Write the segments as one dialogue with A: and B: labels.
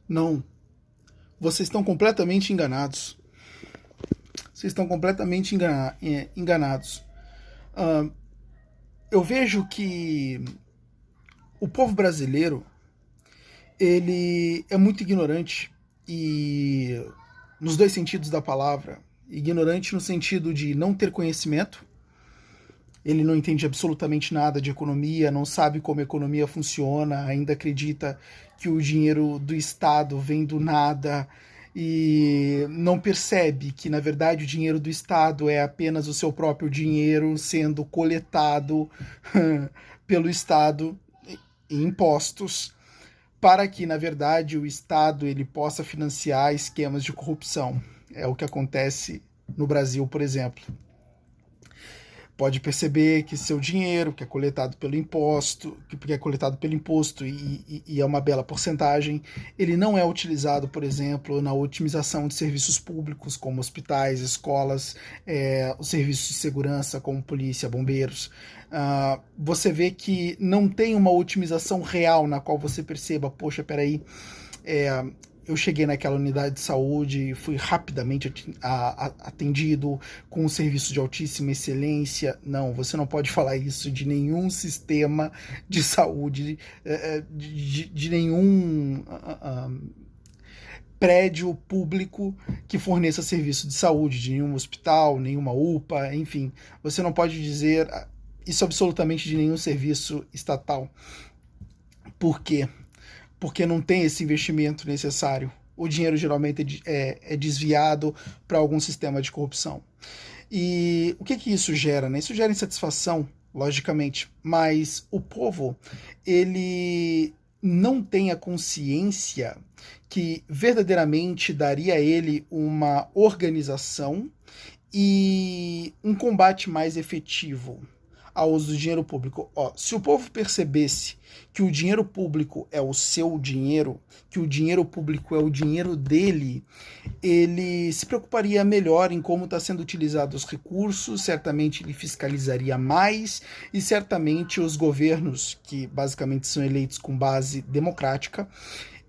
A: Não, vocês estão completamente enganados. Vocês estão completamente enganados. Ah, eu vejo que o povo brasileiro ele é muito ignorante e nos dois sentidos da palavra. Ignorante no sentido de não ter conhecimento, ele não entende absolutamente nada de economia, não sabe como a economia funciona, ainda acredita que o dinheiro do Estado vem do nada e não percebe que, na verdade, o dinheiro do Estado é apenas o seu próprio dinheiro sendo coletado pelo Estado em impostos para que, na verdade, o Estado ele possa financiar esquemas de corrupção. É o que acontece no Brasil, por exemplo. Pode perceber que seu dinheiro, que é coletado pelo imposto, que é coletado pelo imposto e é uma bela porcentagem, ele não é utilizado, por exemplo, na otimização de serviços públicos, como hospitais, escolas, os serviços de segurança, como polícia, bombeiros. Você vê que não tem uma otimização real na qual você perceba, poxa, peraí, é, eu cheguei naquela unidade de saúde, fui rapidamente atendido com um serviço de altíssima excelência. Não, você não pode falar isso de nenhum sistema de saúde, de nenhum prédio público que forneça serviço de saúde, de nenhum hospital, nenhuma UPA, enfim. Você não pode dizer isso absolutamente de nenhum serviço estatal. Por quê? Porque não tem esse investimento necessário. O dinheiro geralmente é desviado para algum sistema de corrupção. E o que, que isso gera? Né? Isso gera insatisfação, logicamente, mas o povo ele não tem a consciência que verdadeiramente daria a ele uma organização e um combate mais efetivo ao uso do dinheiro público. Ó, se o povo percebesse que o dinheiro público é o seu dinheiro, que o dinheiro público é o dinheiro dele, ele se preocuparia melhor em como está sendo utilizados os recursos, certamente ele fiscalizaria mais e certamente os governos, que basicamente são eleitos com base democrática,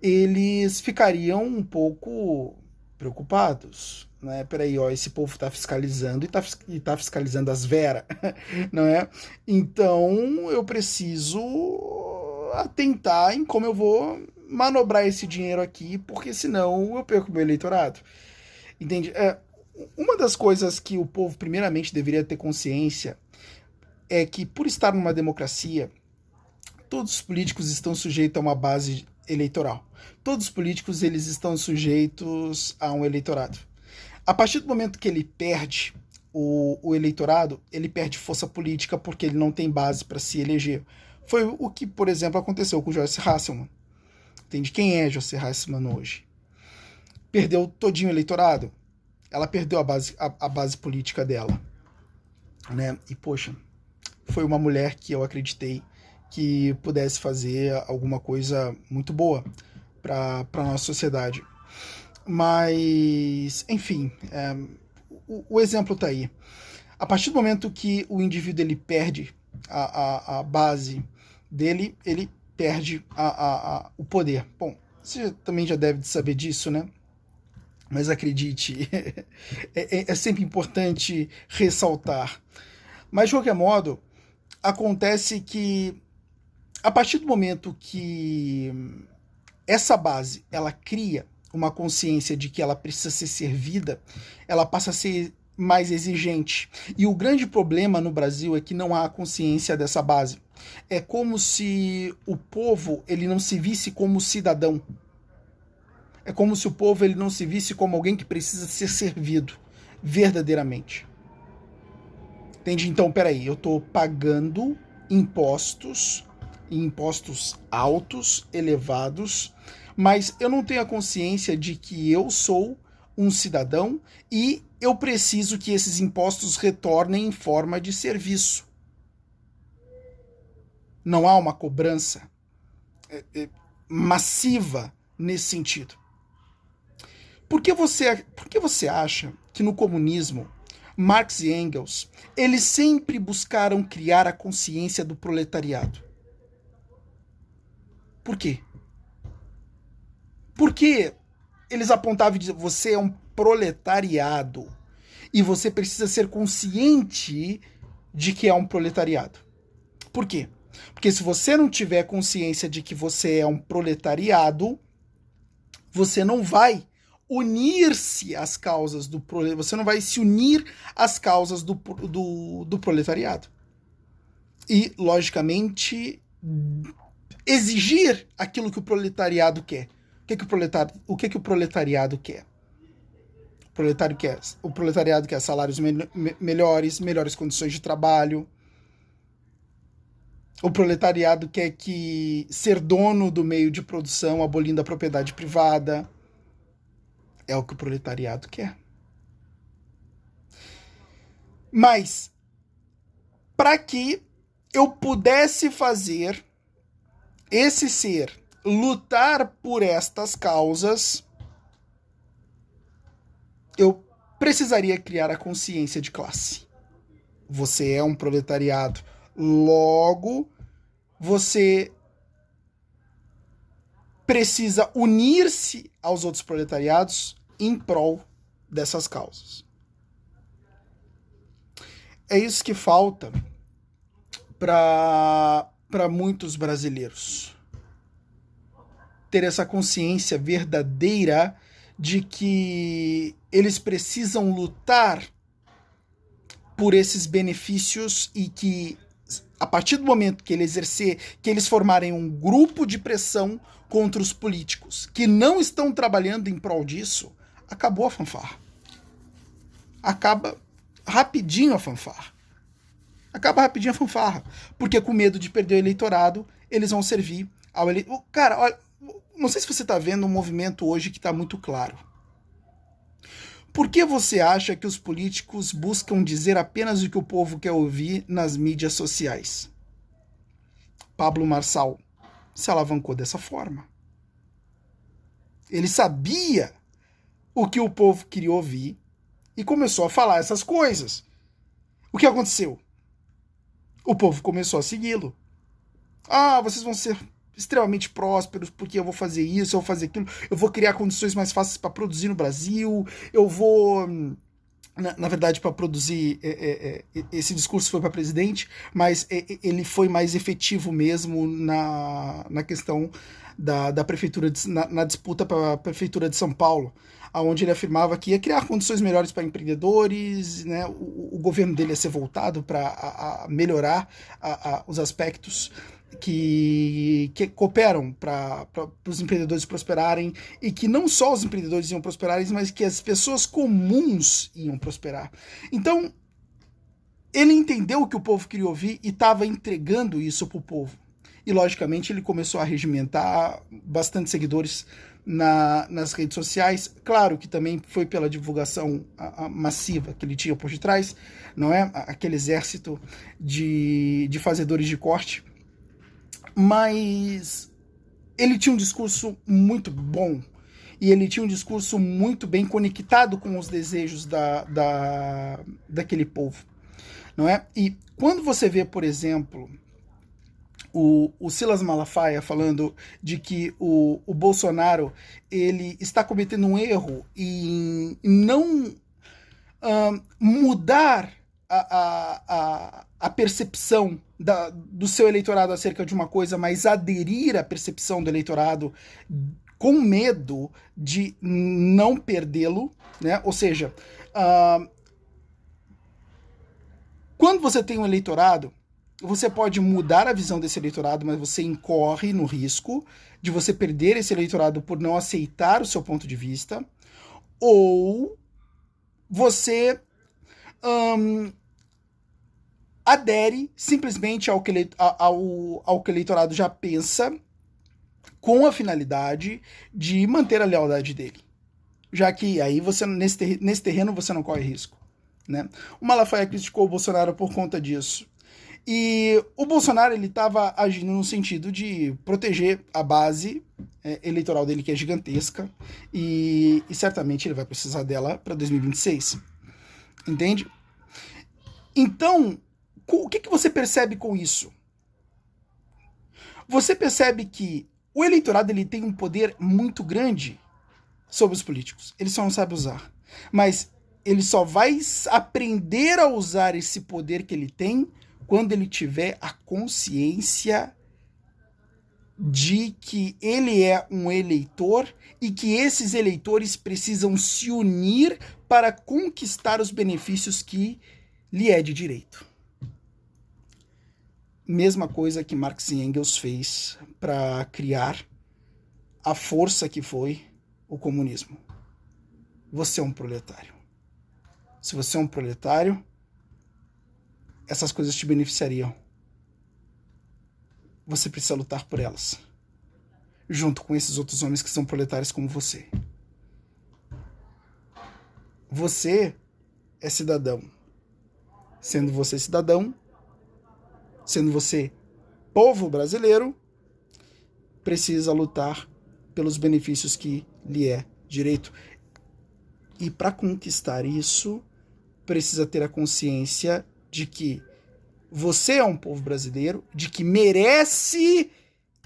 A: eles ficariam um pouco preocupados. Né? Peraí, ó, esse povo está fiscalizando e tá fiscalizando as Vera, não é? Então eu preciso atentar em como eu vou manobrar esse dinheiro aqui, porque senão eu perco meu eleitorado. Entende? Uma das coisas que o povo primeiramente deveria ter consciência é que por estar numa democracia, todos os políticos estão sujeitos a uma base eleitoral. Todos os políticos eles estão sujeitos a um eleitorado. A partir do momento que ele perde o eleitorado, ele perde força política porque ele não tem base para se eleger. Foi o que, por exemplo, aconteceu com o Joyce Hasselman. Entende? Quem é Joyce Hasselman hoje? Perdeu todinho o eleitorado. Ela perdeu a base política dela. Né? E, poxa, foi uma mulher que eu acreditei que pudesse fazer alguma coisa muito boa para a nossa sociedade. Mas, enfim, o exemplo está aí. A partir do momento que o indivíduo ele perde a base dele, ele perde o poder. Bom, você também já deve saber disso, né? Mas acredite, é sempre importante ressaltar. Mas, de qualquer modo, acontece que a partir do momento que essa base ela cria uma consciência de que ela precisa ser servida, ela passa a ser mais exigente. E o grande problema no Brasil é que não há consciência dessa base. É como se o povo ele não se visse como cidadão. É como se o povo ele não se visse como alguém que precisa ser servido verdadeiramente. Entende? Então, peraí, eu estou pagando impostos, impostos altos, elevados, mas eu não tenho a consciência de que eu sou um cidadão e eu preciso que esses impostos retornem em forma de serviço. Não há uma cobrança massiva nesse sentido. Por que você acha que no comunismo Marx e Engels, eles sempre buscaram criar a consciência do proletariado? Por quê? Porque eles apontavam e diziam, você é um proletariado e você precisa ser consciente de que é um proletariado. Por quê? Porque se você não tiver consciência de que você é um proletariado, você não vai unir-se às causas do proletariado, você não vai se unir às causas do proletariado. E, logicamente, exigir aquilo que o proletariado quer. O que o proletariado quer? O proletariado quer salários melhores, melhores condições de trabalho. O proletariado quer ser dono do meio de produção, abolindo a propriedade privada. É o que o proletariado quer. Mas, para que eu pudesse fazer esse ser lutar por estas causas, eu precisaria criar a consciência de classe. Você é um proletariado. Logo, você precisa unir-se aos outros proletariados em prol dessas causas. É isso que falta para muitos brasileiros. Ter essa consciência verdadeira de que eles precisam lutar por esses benefícios e que, a partir do momento que eles formarem um grupo de pressão contra os políticos que não estão trabalhando em prol disso, acabou a fanfarra. Acaba rapidinho a fanfarra. Porque com medo de perder o eleitorado, eles vão servir ao eleitorado. Cara, olha, não sei se você está vendo um movimento hoje que está muito claro. Por que você acha que os políticos buscam dizer apenas o que o povo quer ouvir nas mídias sociais? Pablo Marçal se alavancou dessa forma. Ele sabia o que o povo queria ouvir e começou a falar essas coisas. O que aconteceu? O povo começou a segui-lo. Ah, vocês vão ser extremamente prósperos porque eu vou fazer isso, eu vou fazer aquilo, eu vou criar condições mais fáceis para produzir no Brasil, eu vou... Na verdade, para produzir, esse discurso foi para presidente, mas ele foi mais efetivo mesmo na questão da prefeitura, na disputa para a prefeitura de São Paulo, onde ele afirmava que ia criar condições melhores para empreendedores, né? O governo dele ia ser voltado para melhorar os aspectos que cooperam para os empreendedores prosperarem, e que não só os empreendedores iam prosperar, mas que as pessoas comuns iam prosperar. Então, ele entendeu o que o povo queria ouvir e estava entregando isso para o povo. E, logicamente, ele começou a regimentar bastante seguidores nas redes sociais. Claro que também foi pela divulgação massiva que ele tinha por detrás, não é? Aquele exército de fazedores de corte. Mas ele tinha um discurso muito bom e ele tinha um discurso muito bem conectado com os desejos daquele povo, não é? E quando você vê, por exemplo, o Silas Malafaia falando de que o Bolsonaro ele está cometendo um erro em não mudar a percepção do seu eleitorado acerca de uma coisa, mas aderir à percepção do eleitorado com medo de não perdê-lo, né? Ou seja, quando você tem um eleitorado, você pode mudar a visão desse eleitorado, mas você incorre no risco de você perder esse eleitorado por não aceitar o seu ponto de vista, ou você adere simplesmente ao que o eleitorado já pensa, com a finalidade de manter a lealdade dele. Já que aí você nesse terreno você não corre risco, né? O Malafaia criticou o Bolsonaro por conta disso. E o Bolsonaro ele estava agindo no sentido de proteger a base eleitoral dele, que é gigantesca, e certamente ele vai precisar dela para 2026. Entende? Então, o que você percebe com isso? Você percebe que O eleitorado ele tem um poder muito grande sobre os políticos. Ele só não sabe usar. Mas ele só vai aprender a usar esse poder que ele tem quando ele tiver a consciência de que ele é um eleitor e que esses eleitores precisam se unir para conquistar os benefícios que lhe é de direito. Mesma coisa que Marx e Engels fez para criar a força que foi o comunismo. Você é um proletário. Se você é um proletário, essas coisas te beneficiariam. Você precisa lutar por elas, junto com esses outros homens que são proletários como você. Você é cidadão. Sendo você cidadão, sendo você povo brasileiro, precisa lutar pelos benefícios que lhe é direito. E para conquistar isso, precisa ter a consciência de que você é um povo brasileiro, de que merece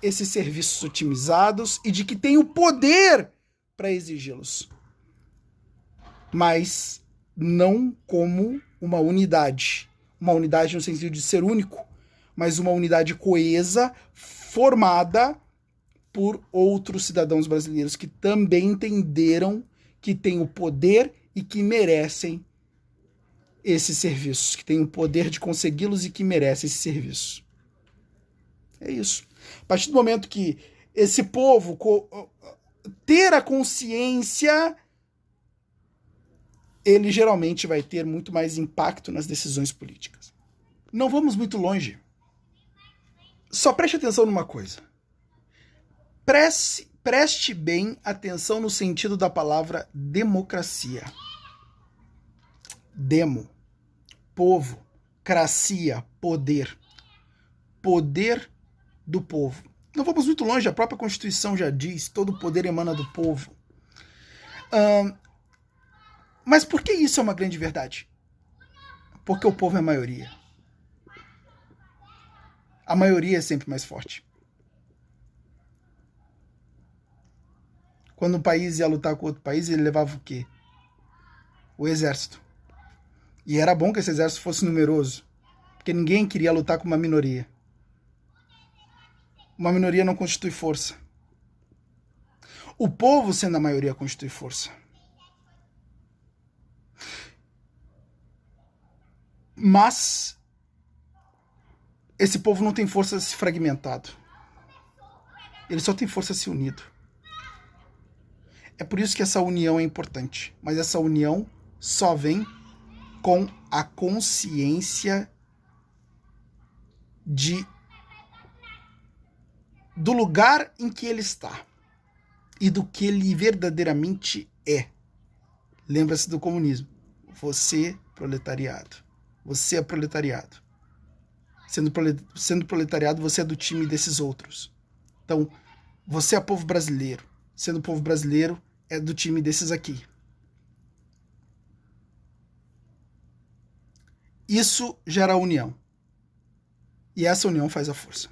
A: esses serviços otimizados e de que tem o poder para exigi-los. Mas não como uma unidade no sentido de ser único, mas uma unidade coesa, formada por outros cidadãos brasileiros que também entenderam que têm o poder e que merecem esses serviços, que têm o poder de consegui-los e que merecem esse serviço. É isso. A partir do momento que esse povo ter a consciência, ele geralmente vai ter muito mais impacto nas decisões políticas. Não vamos muito longe. Só preste atenção numa coisa. Preste bem atenção no sentido da palavra democracia. Demo, povo, cracia, poder. Poder do povo. Não vamos muito longe, a própria Constituição já diz, todo poder emana do povo. Mas por que isso é uma grande verdade? Porque o povo é a maioria. A maioria é sempre mais forte. Quando um país ia lutar com outro país, ele levava o quê? O exército. E era bom que esse exército fosse numeroso, porque ninguém queria lutar com uma minoria. Uma minoria não constitui força. O povo, sendo a maioria, constitui força. Mas esse povo não tem força se fragmentado. Ele só tem força se unido. É por isso que essa união é importante. Mas essa união só vem com a consciência do lugar em que ele está e do que ele verdadeiramente é. Lembra-se do comunismo. Você, proletariado. Você é proletariado. Sendo proletariado, você é do time desses outros. Então, você é povo brasileiro. Sendo povo brasileiro, é do time desses aqui. Isso gera união. E essa união faz a força.